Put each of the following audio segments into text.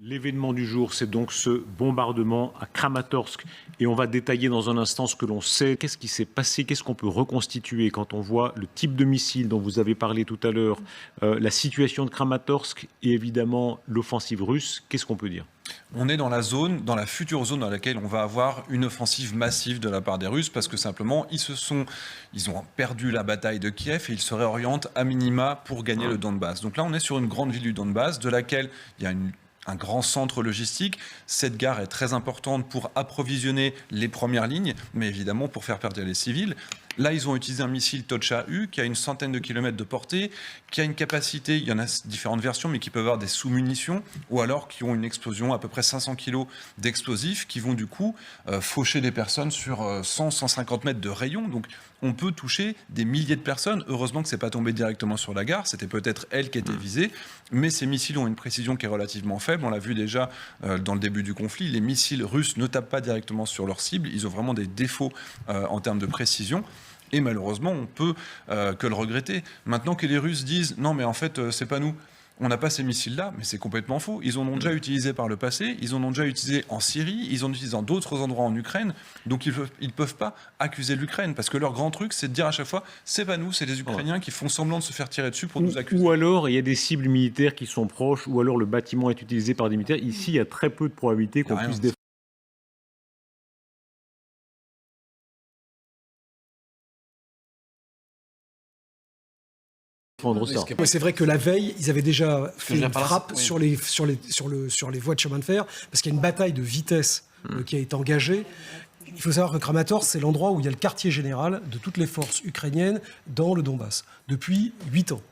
L'événement du jour, c'est donc ce bombardement à Kramatorsk. Et on va détailler dans un instant ce que l'on sait. Qu'est-ce qui s'est passé? Qu'est-ce qu'on peut reconstituer quand on voit le type de missile dont vous avez parlé tout à l'heure, la situation de Kramatorsk et évidemment l'offensive russe? Qu'est-ce qu'on peut dire? On est dans la zone, dans la future zone dans laquelle on va avoir une offensive massive de la part des Russes parce que simplement ils ont perdu la bataille de Kiev et ils se réorientent à minima pour gagner le Donbass. Donc là on est sur une grande ville du Donbass de laquelle il y a un grand centre logistique. Cette gare est très importante pour approvisionner les premières lignes, mais évidemment pour faire perdre les civils. Là, ils ont utilisé un missile Tocha-U qui a une centaine de kilomètres de portée, qui a une capacité, il y en a différentes versions, mais qui peuvent avoir des sous-munitions, ou alors qui ont une explosion à peu près 500 kg d'explosifs, qui vont du coup faucher des personnes sur 100-150 mètres de rayon. Donc on peut toucher des milliers de personnes. Heureusement que ce n'est pas tombé directement sur la gare, c'était peut-être elle qui était visée, mais ces missiles ont une précision qui est relativement faible. On l'a vu déjà dans le début du conflit, les missiles russes ne tapent pas directement sur leur cible, ils ont vraiment des défauts en termes de précision. Et malheureusement, on peut que le regretter. Maintenant que les Russes disent « non, mais en fait, c'est pas nous, on n'a pas ces missiles-là », mais c'est complètement faux. Ils en ont déjà utilisé par le passé, ils en ont déjà utilisé en Syrie, ils en utilisent dans d'autres endroits en Ukraine, donc ils ne peuvent pas accuser l'Ukraine, parce que leur grand truc, c'est de dire à chaque fois « c'est pas nous, c'est les Ukrainiens qui font semblant de se faire tirer dessus pour nous accuser ». Ou alors, il y a des cibles militaires qui sont proches, ou alors le bâtiment est utilisé par des militaires. Ici, il y a très peu de probabilité qu'on puisse défendre. C'est vrai que la veille, ils avaient déjà fait une frappe sur les voies de chemin de fer, parce qu'il y a une bataille de vitesse qui a été engagée. Il faut savoir que Kramatorsk, c'est l'endroit où il y a le quartier général de toutes les forces ukrainiennes dans le Donbass, depuis 8 ans.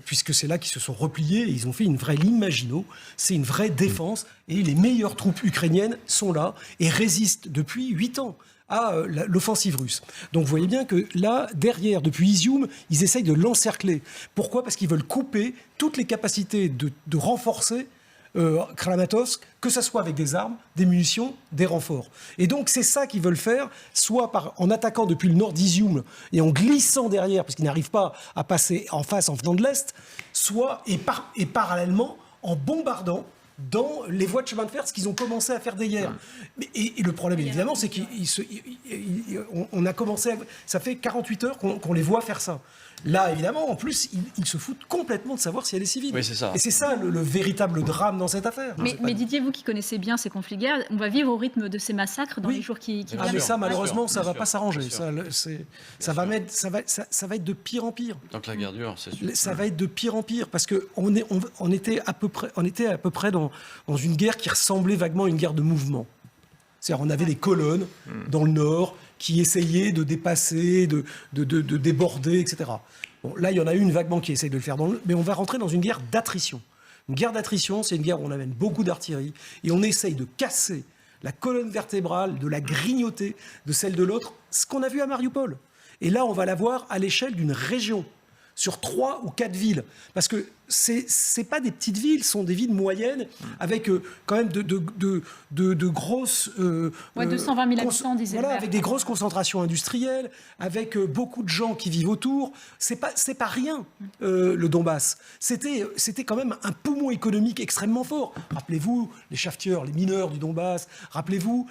Puisque c'est là qu'ils se sont repliés et ils ont fait une vraie ligne Maginot. C'est une vraie défense et les meilleures troupes ukrainiennes sont là et résistent depuis 8 ans à l'offensive russe. Donc vous voyez bien que là, derrière, depuis Izium, ils essayent de l'encercler. Pourquoi? Parce qu'ils veulent couper toutes les capacités de renforcer Kramatorsk, que ce soit avec des armes, des munitions, des renforts. Et donc c'est ça qu'ils veulent faire, soit en attaquant depuis le nord d'Izium et en glissant derrière, parce qu'ils n'arrivent pas à passer en face en venant de l'Est, soit et parallèlement en bombardant dans les voies de chemin de fer, ce qu'ils ont commencé à faire dès hier. Et le problème, évidemment, c'est qu'on a commencé... Ça fait 48 heures qu'on les voit faire ça. Là, évidemment, en plus, ils se foutent complètement de savoir si elle est civile. Oui, c'est ça. Et c'est ça le véritable drame dans cette affaire. Mais Didier, vous qui connaissez bien ces conflits de guerre, on va vivre au rythme de ces massacres dans les jours qui viennent. Mais ça, malheureusement, ça ne va pas s'arranger. Ça va être de pire en pire. Donc la guerre dure, c'est sûr. Ça va être de pire en pire, parce qu'on était à peu près dans une guerre qui ressemblait vaguement à une guerre de mouvement. C'est-à-dire on avait des colonnes dans le nord qui essayaient de dépasser, de déborder, etc. Bon, là, il y en a une vaguement qui essaye de le faire, mais on va rentrer dans une guerre d'attrition. Une guerre d'attrition, c'est une guerre où on amène beaucoup d'artillerie et on essaye de casser la colonne vertébrale, de la grignoter de celle de l'autre, ce qu'on a vu à Mariupol. Et là, on va la voir à l'échelle d'une région, sur 3 ou 4 villes. Parce que c'est pas des petites villes, ce sont des villes moyennes, avec quand même de grosses... 220 000 habitants, disait voilà, avec des grosses concentrations industrielles, avec beaucoup de gens qui vivent autour. C'est pas rien, le Donbass. C'était quand même un poumon économique extrêmement fort. Rappelez-vous les chaftieurs, les mineurs du Donbass. Rappelez-vous,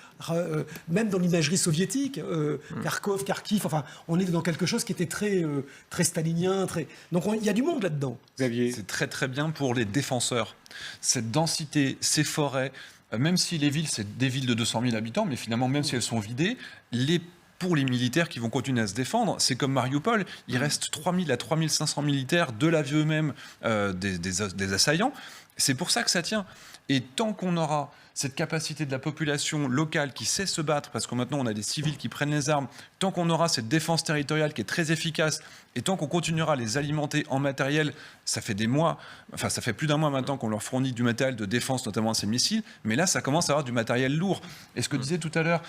même dans l'imagerie soviétique, Kharkov, Kharkiv, enfin, on est dans quelque chose qui était très stalinien. Donc il y a du monde là-dedans. Xavier. C'est très très bien pour les défenseurs. Cette densité, ces forêts, même si les villes, c'est des villes de 200 000 habitants, mais finalement, même si elles sont vidées, pour les militaires qui vont continuer à se défendre, c'est comme Mariupol, il reste 3 000 à 3 500 militaires de la vie eux-mêmes des assaillants. C'est pour ça que ça tient. Et tant qu'on aura cette capacité de la population locale qui sait se battre, parce que maintenant on a des civils qui prennent les armes, tant qu'on aura cette défense territoriale qui est très efficace, et tant qu'on continuera à les alimenter en matériel, ça fait des mois, enfin ça fait plus d'un mois maintenant qu'on leur fournit du matériel de défense, notamment ces missiles, mais là ça commence à avoir du matériel lourd. Et ce que disait tout à l'heure,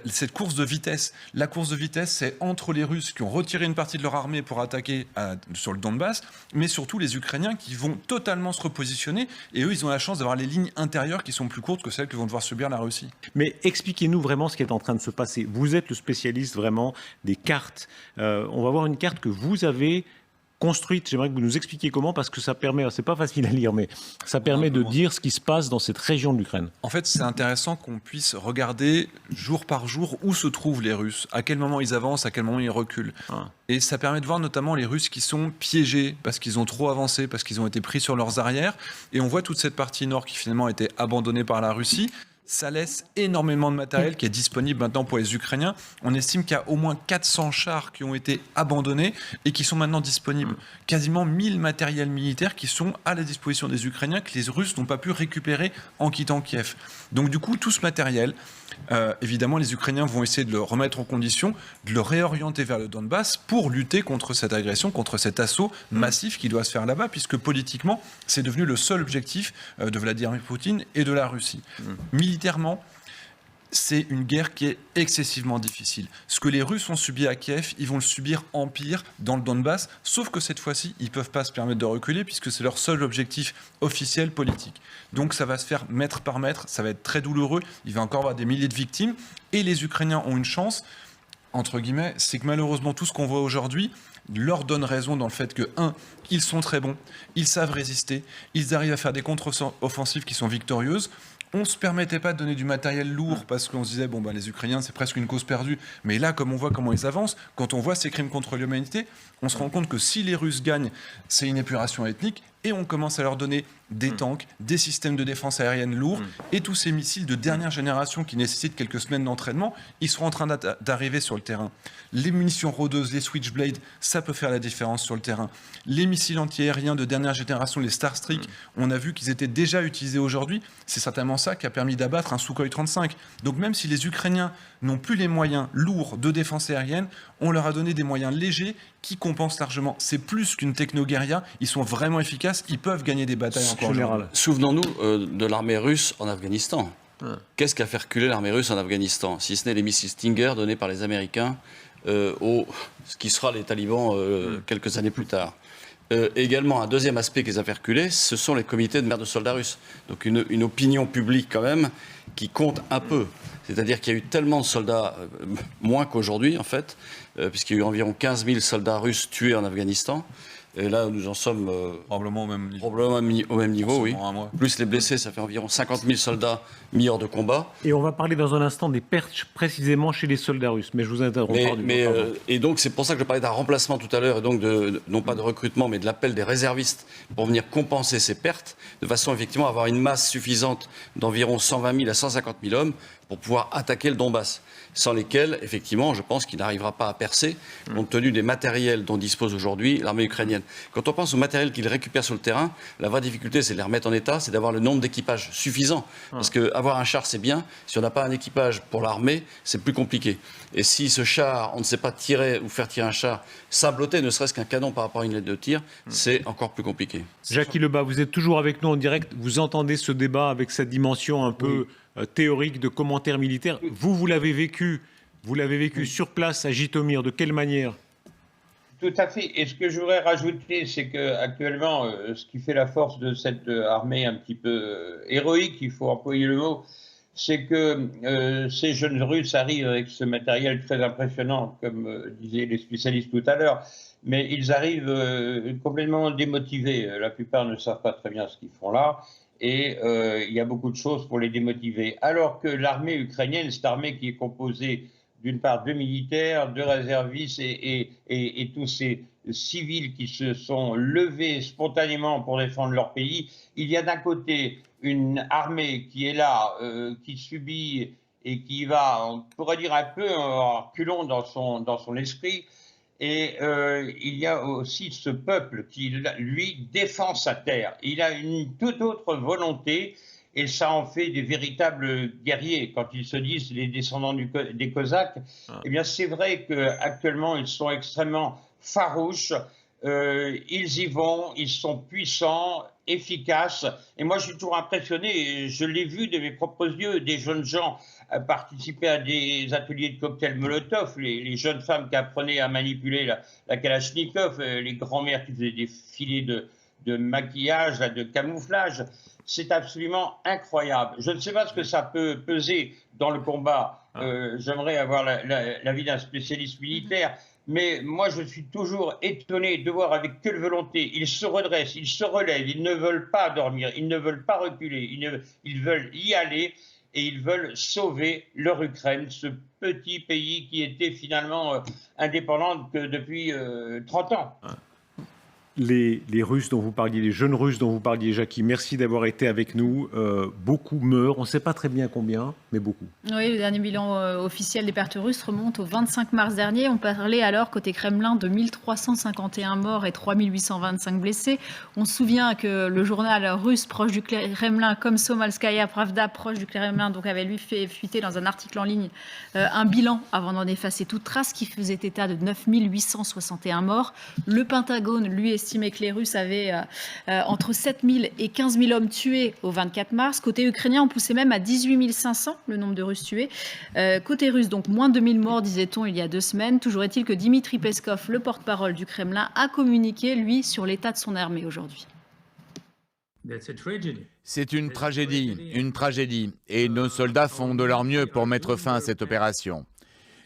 cette course de vitesse, la course de vitesse, c'est entre les Russes qui ont retiré une partie de leur armée pour attaquer sur le Donbass, mais surtout les Ukrainiens qui vont totalement se repositionner, et eux ils ont la chance d'avoir les lignes intérieures qui sont plus courtes que celles que vont devoir subir la Russie. Mais expliquez-nous vraiment ce qui est en train de se passer. Vous êtes le spécialiste vraiment des cartes. On va voir une carte que vous avez construite. J'aimerais que vous nous expliquiez comment, parce que ça permet, c'est pas facile à lire, mais ça permet de dire ce qui se passe dans cette région de l'Ukraine. En fait, c'est intéressant qu'on puisse regarder jour par jour où se trouvent les Russes, à quel moment ils avancent, à quel moment ils reculent. Et ça permet de voir notamment les Russes qui sont piégés parce qu'ils ont trop avancé, parce qu'ils ont été pris sur leurs arrières. Et on voit toute cette partie nord qui finalement a été abandonnée par la Russie. Ça laisse énormément de matériel qui est disponible maintenant pour les Ukrainiens. On estime qu'il y a au moins 400 chars qui ont été abandonnés et qui sont maintenant disponibles. Quasiment 1000 matériels militaires qui sont à la disposition des Ukrainiens que les Russes n'ont pas pu récupérer en quittant Kiev. Donc du coup, tout ce matériel, évidemment, les Ukrainiens vont essayer de le remettre en condition, de le réorienter vers le Donbass pour lutter contre cette agression, contre cet assaut massif qui doit se faire là-bas, puisque politiquement, c'est devenu le seul objectif de Vladimir Poutine et de la Russie. Militairement, c'est une guerre qui est excessivement difficile. Ce que les Russes ont subi à Kiev, ils vont le subir en pire dans le Donbass, sauf que cette fois-ci, ils ne peuvent pas se permettre de reculer puisque c'est leur seul objectif officiel politique. Donc ça va se faire mètre par mètre, ça va être très douloureux, il va encore y avoir des milliers de victimes, et les Ukrainiens ont une chance, entre guillemets, c'est que malheureusement tout ce qu'on voit aujourd'hui leur donne raison dans le fait que, ils sont très bons, ils savent résister, ils arrivent à faire des contre-offensives qui sont victorieuses. On ne se permettait pas de donner du matériel lourd parce qu'on se disait, les Ukrainiens, c'est presque une cause perdue. Mais là, comme on voit comment ils avancent, quand on voit ces crimes contre l'humanité, on se rend compte que si les Russes gagnent, c'est une épuration ethnique. Et on commence à leur donner des tanks, des systèmes de défense aérienne lourds et tous ces missiles de dernière génération qui nécessitent quelques semaines d'entraînement, ils seront en train d'arriver sur le terrain. Les munitions rôdeuses, les Switchblade, ça peut faire la différence sur le terrain. Les missiles antiaériens de dernière génération, les Starstreak, on a vu qu'ils étaient déjà utilisés aujourd'hui. C'est certainement ça qui a permis d'abattre un Sukhoi 35. Donc même si les Ukrainiens n'ont plus les moyens lourds de défense aérienne, on leur a donné des moyens légers qui compensent largement. C'est plus qu'une techno-guérilla, ils sont vraiment efficaces, ils peuvent gagner des batailles encore aujourd'hui. Souvenons-nous de l'armée russe en Afghanistan. Qu'est-ce qui a fait reculer l'armée russe en Afghanistan, si ce n'est les missiles Stinger donnés par les Américains ce qui sera les talibans quelques années plus tard. Également, un deuxième aspect qui les a fait reculer, ce sont les comités de mères de soldats russes. Donc une opinion publique quand même qui compte un peu. C'est-à-dire qu'il y a eu tellement de soldats, moins qu'aujourd'hui en fait, puisqu'il y a eu environ 15 000 soldats russes tués en Afghanistan. Et là, nous en sommes probablement au même niveau. Probablement au même niveau, oui. Plus les blessés, ça fait environ 50 000 soldats mis hors de combat. Et on va parler dans un instant des pertes précisément chez les soldats russes. Mais je vous interromps. Et donc, c'est pour ça que je parlais d'un remplacement tout à l'heure, et donc non pas de recrutement, mais de l'appel des réservistes pour venir compenser ces pertes, de façon effectivement à avoir une masse suffisante d'environ 120 000 à 150 000 hommes pour pouvoir attaquer le Donbass, sans lesquels, effectivement, je pense qu'il n'arrivera pas à percer, compte tenu des matériels dont dispose aujourd'hui l'armée ukrainienne. Quand on pense au matériel qu'ils récupèrent sur le terrain, la vraie difficulté, c'est de les remettre en état, c'est d'avoir le nombre d'équipages suffisant. Parce qu'avoir un char, c'est bien. Si on n'a pas un équipage pour l'armée, c'est plus compliqué. Et si ce char, on ne sait pas tirer ou faire tirer un char, sabloter ne serait-ce qu'un canon par rapport à une lettre de tir, c'est encore plus compliqué. Jackie Lebas, vous êtes toujours avec nous en direct. Vous entendez ce débat avec cette dimension un peu théorique de commentaires militaires. Vous l'avez vécu sur place à Jytomyr. De quelle manière ? Tout à fait. Et ce que je voudrais rajouter, c'est qu'actuellement, ce qui fait la force de cette armée un petit peu héroïque, il faut employer le mot, c'est que ces jeunes Russes arrivent avec ce matériel très impressionnant, comme disaient les spécialistes tout à l'heure, mais ils arrivent complètement démotivés. La plupart ne savent pas très bien ce qu'ils font là. Et il y a beaucoup de choses pour les démotiver. Alors que l'armée ukrainienne, cette armée qui est composée d'une part de militaires, de réservistes et tous ces civils qui se sont levés spontanément pour défendre leur pays, il y a d'un côté une armée qui est là, qui subit et qui va, on pourrait dire un peu en reculons dans son esprit. Et il y a aussi ce peuple qui, lui, défend sa terre. Il a une toute autre volonté et ça en fait des véritables guerriers. Quand ils se disent les descendants des Cosaques, eh bien c'est vrai qu'actuellement ils sont extrêmement farouches. Ils y vont, ils sont puissants, efficaces. Et moi je suis toujours impressionné, je l'ai vu de mes propres yeux, des jeunes gens participer à des ateliers de cocktails Molotov, les jeunes femmes qui apprenaient à manipuler la Kalachnikov, les grands-mères qui faisaient des filets de maquillage, de camouflage. C'est absolument incroyable. Je ne sais pas ce que ça peut peser dans le combat. J'aimerais avoir l'avis d'un spécialiste militaire. Mais moi, je suis toujours étonné de voir avec quelle volonté ils se redressent, ils se relèvent, ils ne veulent pas dormir, ils ne veulent pas reculer, ils veulent y aller et ils veulent sauver leur Ukraine, ce petit pays qui était finalement indépendant que depuis 30 ans. Les Russes dont vous parliez, les jeunes Russes dont vous parliez, Jackie, merci d'avoir été avec nous. Beaucoup meurent, on ne sait pas très bien combien, mais beaucoup. Oui, le dernier bilan officiel des pertes russes remonte au 25 mars dernier. On parlait alors, côté Kremlin, de 1351 morts et 3825 blessés. On se souvient que le journal russe proche du Kremlin, comme Somalskaya Pravda, proche du Kremlin, donc avait lui fait fuiter dans un article en ligne un bilan, avant d'en effacer toute trace, qui faisait état de 9861 morts. Le Pentagone, lui, estimait que les Russes avaient entre 7 000 et 15 000 hommes tués au 24 mars. Côté ukrainien, on poussait même à 18 500 le nombre de Russes tués. Côté russe, donc moins de 2000 morts, disait-on, il y a 2 semaines. Toujours est-il que Dmitri Peskov, le porte-parole du Kremlin, a communiqué, lui, sur l'état de son armée aujourd'hui. C'est une tragédie, et nos soldats font de leur mieux pour mettre fin à cette opération.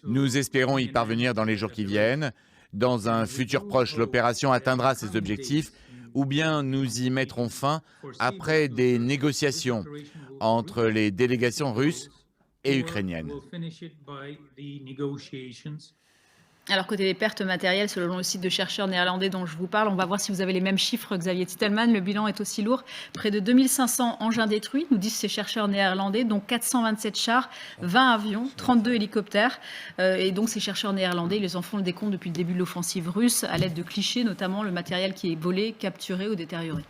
Nous espérons y parvenir dans les jours qui viennent. Dans un futur proche, l'opération atteindra ses objectifs, ou bien nous y mettrons fin après des négociations entre les délégations russes et ukrainiennes. Alors, côté des pertes matérielles, selon le site de chercheurs néerlandais dont je vous parle, on va voir si vous avez les mêmes chiffres, Xavier Titelman. Le bilan est aussi lourd. Près de 2500 engins détruits, nous disent ces chercheurs néerlandais, dont 427 chars, 20 avions, 32 hélicoptères. Et donc, ces chercheurs néerlandais, ils les en font le décompte depuis le début de l'offensive russe, à l'aide de clichés, notamment le matériel qui est volé, capturé ou détérioré.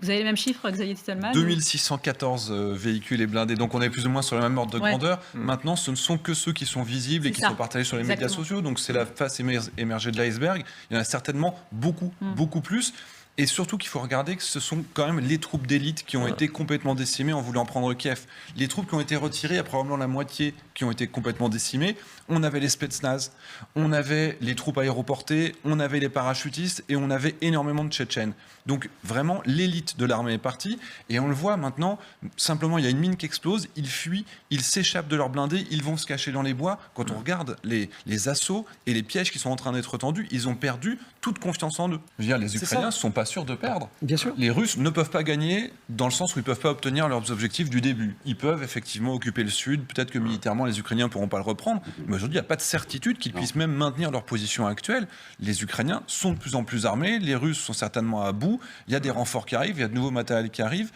Vous avez les mêmes chiffres, Xavier Titelman? 2614 véhicules et blindés, donc on est plus ou moins sur le même ordre de grandeur. Maintenant, ce ne sont que ceux qui sont visibles et qui sont partagés sur les médias sociaux, donc c'est la face émergée de l'iceberg. Il y en a certainement beaucoup plus. Et surtout qu'il faut regarder que ce sont quand même les troupes d'élite qui ont été complètement décimées en voulant prendre Kiev. Les troupes qui ont été retirées, il y a probablement la moitié qui ont été complètement décimées. On avait les Spetsnaz, on avait les troupes aéroportées, on avait les parachutistes et on avait énormément de Tchétchènes. Donc vraiment, l'élite de l'armée est partie. Et on le voit maintenant, simplement, il y a une mine qui explose, ils fuient, ils s'échappent de leurs blindés, ils vont se cacher dans les bois. Quand on regarde les assauts et les pièges qui sont en train d'être tendus, ils ont perdu toute confiance en eux. Je veux dire, les Ukrainiens ne sont pas sûrs de perdre. Bien sûr. Les Russes ne peuvent pas gagner dans le sens où ils ne peuvent pas obtenir leurs objectifs du début. Ils peuvent effectivement occuper le sud, peut-être que militairement les Ukrainiens ne pourront pas le reprendre, mais aujourd'hui il n'y a pas de certitude qu'ils puissent même maintenir leur position actuelle. Les Ukrainiens sont de plus en plus armés, les Russes sont certainement à bout, il y a des renforts qui arrivent, il y a de nouveaux matériels qui arrivent.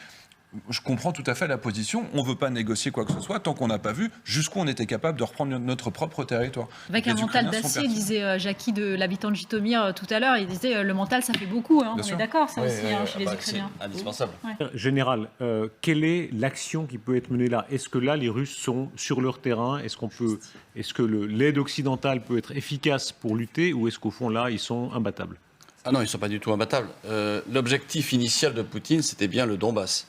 Je comprends tout à fait la position. On ne veut pas négocier quoi que ce soit tant qu'on n'a pas vu jusqu'où on était capable de reprendre notre propre territoire. Avec un mental d'acier, disait Jackie, de l'habitant de Jitomir tout à l'heure. Il disait le mental, ça fait beaucoup. Hein. On est d'accord, ça aussi, chez les Ukrainiens. C'est indispensable. Général, quelle est l'action qui peut être menée là? Est-ce que là, les Russes sont sur leur terrain? Est-ce que l'aide occidentale peut être efficace pour lutter, ou est-ce qu'au fond, là, ils sont imbattables? Ah non, ils ne sont pas du tout imbattables. L'objectif initial de Poutine, c'était bien le Donbass.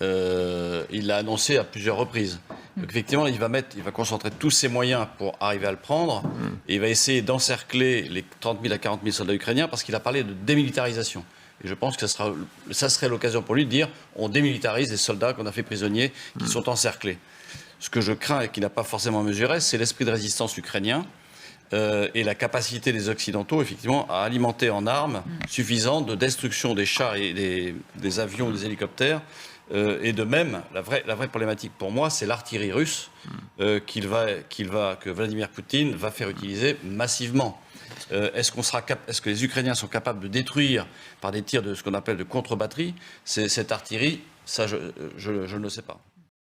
Il l'a annoncé à plusieurs reprises. Donc effectivement, il va concentrer tous ses moyens pour arriver à le prendre, et il va essayer d'encercler les 30 000 à 40 000 soldats ukrainiens, parce qu'il a parlé de démilitarisation. Et je pense que ça serait l'occasion pour lui de dire on démilitarise les soldats qu'on a fait prisonniers, qui sont encerclés. Ce que je crains et qu'il n'a pas forcément mesuré, c'est l'esprit de résistance ukrainien. Et la capacité des Occidentaux, effectivement, à alimenter en armes suffisantes de destruction des chars et des avions ou des hélicoptères. Et de même, la vraie problématique pour moi, c'est l'artillerie russe que Vladimir Poutine va faire utiliser massivement. Est-ce que les Ukrainiens sont capables de détruire par des tirs de ce qu'on appelle de contre-batterie cette artillerie? Ça, je ne le sais pas.